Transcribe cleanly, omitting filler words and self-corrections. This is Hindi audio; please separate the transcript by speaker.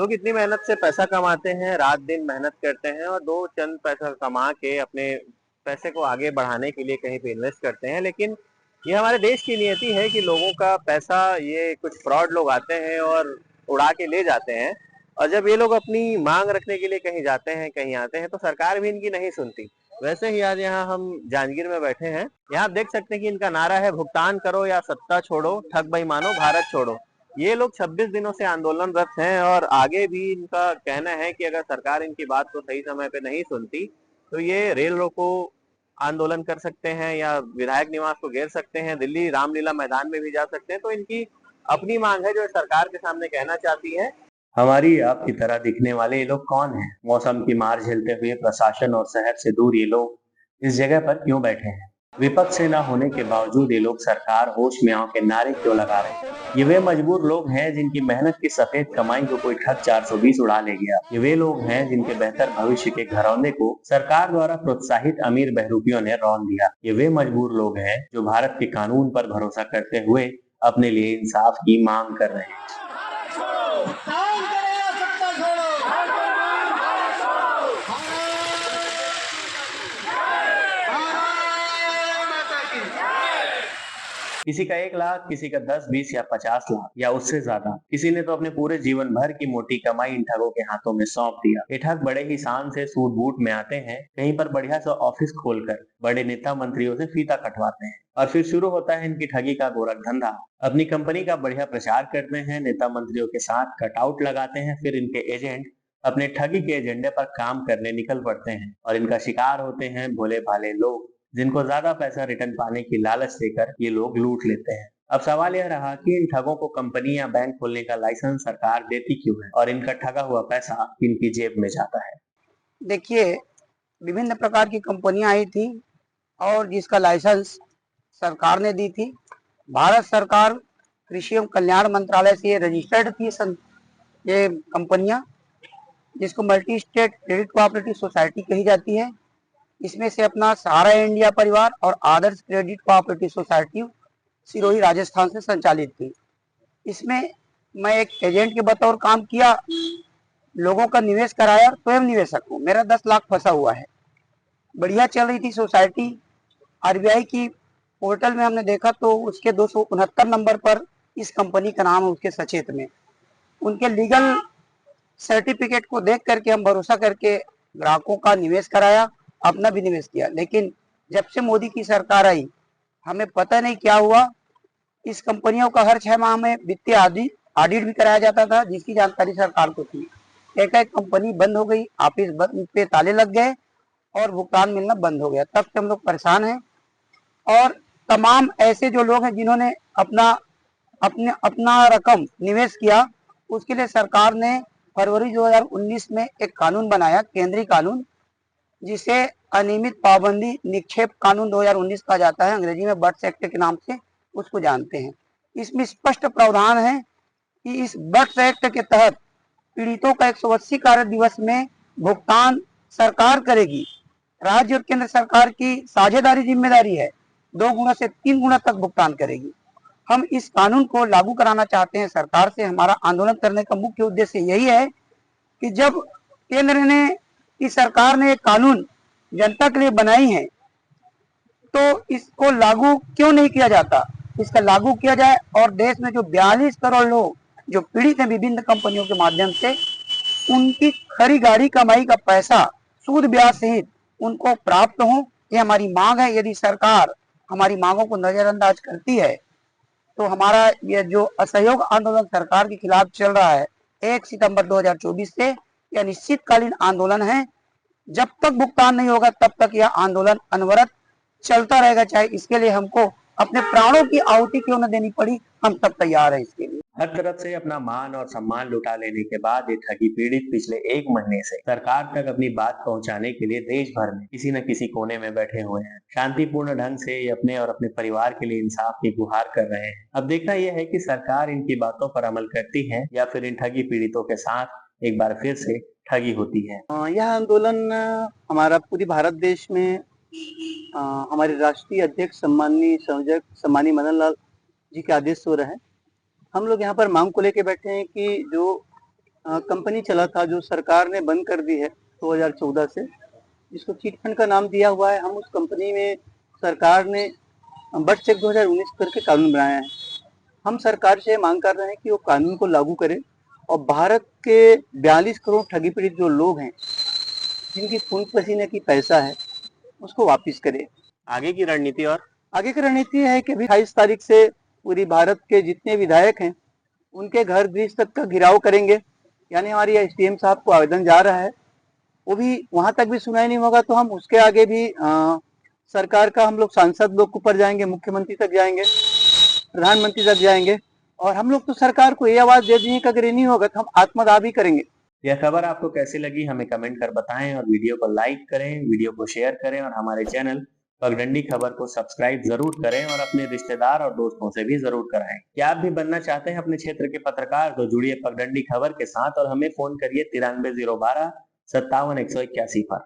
Speaker 1: लोग इतनी मेहनत से पैसा कमाते हैं, रात दिन मेहनत करते हैं और दो चंद पैसा कमा के अपने पैसे को आगे बढ़ाने के लिए कहीं पे इन्वेस्ट करते हैं। लेकिन ये हमारे देश की नियति है कि लोगों का पैसा ये कुछ फ्रॉड लोग आते हैं और उड़ा के ले जाते हैं। और जब ये लोग अपनी मांग रखने के लिए कहीं जाते हैं, कहीं आते हैं, तो सरकार भी इनकी नहीं सुनती। वैसे ही आज यहाँ हम जांजगीर में बैठे हैं। यहाँ आप देख सकते हैं कि इनका नारा है, भुगतान करो या सत्ता छोड़ो, ठग बेईमानो भारत छोड़ो। ये लोग 26 दिनों से आंदोलनरत हैं और आगे भी इनका कहना है कि अगर सरकार इनकी बात को सही समय पे नहीं सुनती तो ये रेल रोको आंदोलन कर सकते हैं या विधायक निवास को घेर सकते हैं, दिल्ली रामलीला मैदान में भी जा सकते हैं। तो इनकी अपनी मांग है जो सरकार के सामने कहना चाहती है।
Speaker 2: हमारी आपकी तरह दिखने वाले ये लोग कौन हैं? मौसम की मार झेलते हुए प्रशासन और शहर से दूर ये लोग इस जगह पर क्यों बैठे हैं? विपक्ष से न होने के बावजूद ये लोग सरकार होश में आओ के नारे क्यों लगा रहे हैं? ये वे मजबूर लोग हैं जिनकी मेहनत की सफेद कमाई को कोई ठग 420 उड़ा ले गया। ये वे लोग हैं जिनके बेहतर भविष्य के घरौंदे को सरकार द्वारा प्रोत्साहित अमीर बहरूपियों ने रौंद दिया। ये वे मजबूर लोग हैं जो भारत के कानून पर भरोसा करते हुए अपने लिए इंसाफ की मांग कर रहे हैं। किसी का 1 लाख, किसी का 10, 20 या 50 लाख या उससे ज्यादा। किसी ने तो अपने पूरे जीवन भर की मोटी कमाई इन ठगों के हाथों में सौंप दिया। ये ठग बड़े ही शान से सूट बूट में आते हैं, कहीं पर बढ़िया सा ऑफिस खोलकर बड़े नेता मंत्रियों से फीता कटवाते हैं और फिर शुरू होता है इनकी ठगी का गोरख धंधा। अपनी कंपनी का बढ़िया प्रचार करते हैं, नेता मंत्रियों के साथ कटआउट लगाते हैं, फिर इनके एजेंट अपने ठगी के एजेंडे पर काम करने निकल पड़ते हैं और इनका शिकार होते हैं भोले भाले लोग, जिनको ज्यादा पैसा रिटर्न पाने की लालच देकर ये लोग लूट लेते हैं। अब सवाल यह रहा कि इन ठगों को कंपनी या बैंक खोलने का लाइसेंस सरकार देती क्यों है और इनका ठगा हुआ पैसा इनकी जेब में जाता है?
Speaker 3: देखिए, विभिन्न प्रकार की कंपनियां आई थी और जिसका लाइसेंस सरकार ने दी थी। भारत सरकार कृषि एवं कल्याण मंत्रालय से ये रजिस्टर्ड थी ये कंपनियां, जिसको multi state credit cooperative society कही जाती है। इसमें से अपना सहारा इंडिया परिवार और Adarsh credit cooperative society Sirohi Rajasthan से संचालित थी। इसमें मैं एक एजेंट के बतौर काम किया, लोगों का निवेश कराया और स्वयं निवेशक हूँ। मेरा 10 लाख फंसा हुआ है। बढ़िया चल रही थी सोसाइटी। आरबीआई की पोर्टल में हमने देखा तो उसके 269 नंबर पर इस कंपनी का नाम है, उसके सचेत में। उनके लीगल सर्टिफिकेट को देख करके हम भरोसा करके ग्राहकों का निवेश कराया, अपना भी निवेश किया। लेकिन जब से मोदी की सरकार आई, हमें पता नहीं क्या हुआ। इस कंपनियों का हर 6 माह में वित्तीय ऑडिट भी कराया जाता था, जिसकी जानकारी सरकार को थी। एक कंपनी बंद हो गई, ऑफिस पे ताले लग गए और भुगतान मिलना बंद हो गया। तब से हम लोग परेशान हैं। और तमाम ऐसे जो लोग हैं जिन्होंने अपना रकम निवेश किया, उसके लिए सरकार ने फरवरी 2019 में एक कानून बनाया, केंद्रीय कानून, जिसे अनियमित पाबंदी निक्षेप कानून 2019 कहा जाता है, अंग्रेजी में बर्ड्स एक्ट के नाम से उसको जानते हैं। इसमें स्पष्ट प्रावधान है कि इस बर्ड्स एक्ट के तहत पीड़ितों का 180 कार्य दिवस में भुगतान सरकार करेगी। राज्य और केंद्र सरकार की साझेदारी जिम्मेदारी है, 2 गुना से 3 गुना तक भुगतान करेगी। हम इस कानून को लागू कराना चाहते हैं सरकार से। हमारा आंदोलन करने का मुख्य उद्देश्य यही है कि जब केंद्र ने, इस सरकार ने एक कानून जनता के लिए बनाई है, तो इसको लागू क्यों नहीं किया जाता? इसका लागू किया जाए और देश में जो 42 करोड़ लोग जो पीड़ित हैं विभिन्न कंपनियों के माध्यम से, उनकी खरी गाड़ी कमाई का पैसा सूद ब्याज सहित उनको प्राप्त हो, ये हमारी मांग है। यदि सरकार हमारी मांगों को नजरअंदाज करती है तो हमारा ये जो असहयोग आंदोलन सरकार के खिलाफ चल रहा है 1 सितंबर 2024 से, यह निश्चितकालीन आंदोलन है। जब तक भुगतान नहीं होगा तब तक यह आंदोलन अनवरत चलता रहेगा, चाहे इसके लिए हमको अपने प्राणों की आहुति क्यों न देनी पड़ी, हम सब तैयार हैं इसके लिए।
Speaker 2: हर तरफ से अपना मान और सम्मान लुटा लेने के बाद ये ठगी पीड़ित पिछले 1 महीने से सरकार तक अपनी बात पहुंचाने के लिए देश भर में किसी न किसी कोने में बैठे हुए हैं। शांतिपूर्ण ढंग से ये अपने और अपने परिवार के लिए इंसाफ की गुहार कर रहे हैं। अब देखना यह है कि सरकार इनकी बातों पर अमल करती है या फिर इन ठगी पीड़ितों के साथ एक बार फिर से ठगी होती है।
Speaker 3: यह आंदोलन हमारा पूरी भारत देश में हमारे राष्ट्रीय अध्यक्ष सम्माननीय संयोजक सम्माननीय मदन लाल जी के आदेश हो रहे हैं। हम लोग यहाँ पर मांग को लेकर बैठे हैं कि जो कंपनी चला था जो सरकार ने बंद कर दी है 2014 से, जिसको चिट फंड का नाम दिया हुआ है। हम उस कंपनी में सरकार ने बट चेक 2019 करके कानून बनाया है। हम सरकार से मांग कर रहे हैं कि वो कानून को लागू करे और भारत के 42 करोड़ ठगी पीड़ित जो लोग हैं, जिनकी खून पसीने की पैसा है, उसको वापस करे।
Speaker 1: आगे की रणनीति और
Speaker 3: आगे की रणनीति है कि अभी 28 तारीख से पूरी भारत के जितने विधायक हैं, उनके घर गृह तक का घेराव करेंगे। यानी हमारी एसडीएम साहब को आवेदन जा रहा है, वो भी वहां तक भी सुनाई नहीं होगा तो हम उसके आगे भी सरकार का हम लोग सांसद लोग ऊपर जाएंगे, मुख्यमंत्री तक जाएंगे, प्रधानमंत्री तक जाएंगे और हम लोग तो सरकार को ये आवाज दे देंगे कि अगर ये नहीं होगा तो हम आत्मदाह भी करेंगे।
Speaker 2: यह खबर आपको कैसी लगी हमें कमेंट कर बताएं और वीडियो को लाइक करें, वीडियो को शेयर करें और हमारे चैनल पगडंडी खबर को सब्सक्राइब जरूर करें और अपने रिश्तेदार और दोस्तों से भी जरूर कराएं। क्या आप भी बनना चाहते हैं अपने क्षेत्र के पत्रकार? तो जुड़िए पगडंडी खबर के साथ और हमें फोन करिए 93 012 57 181 पर।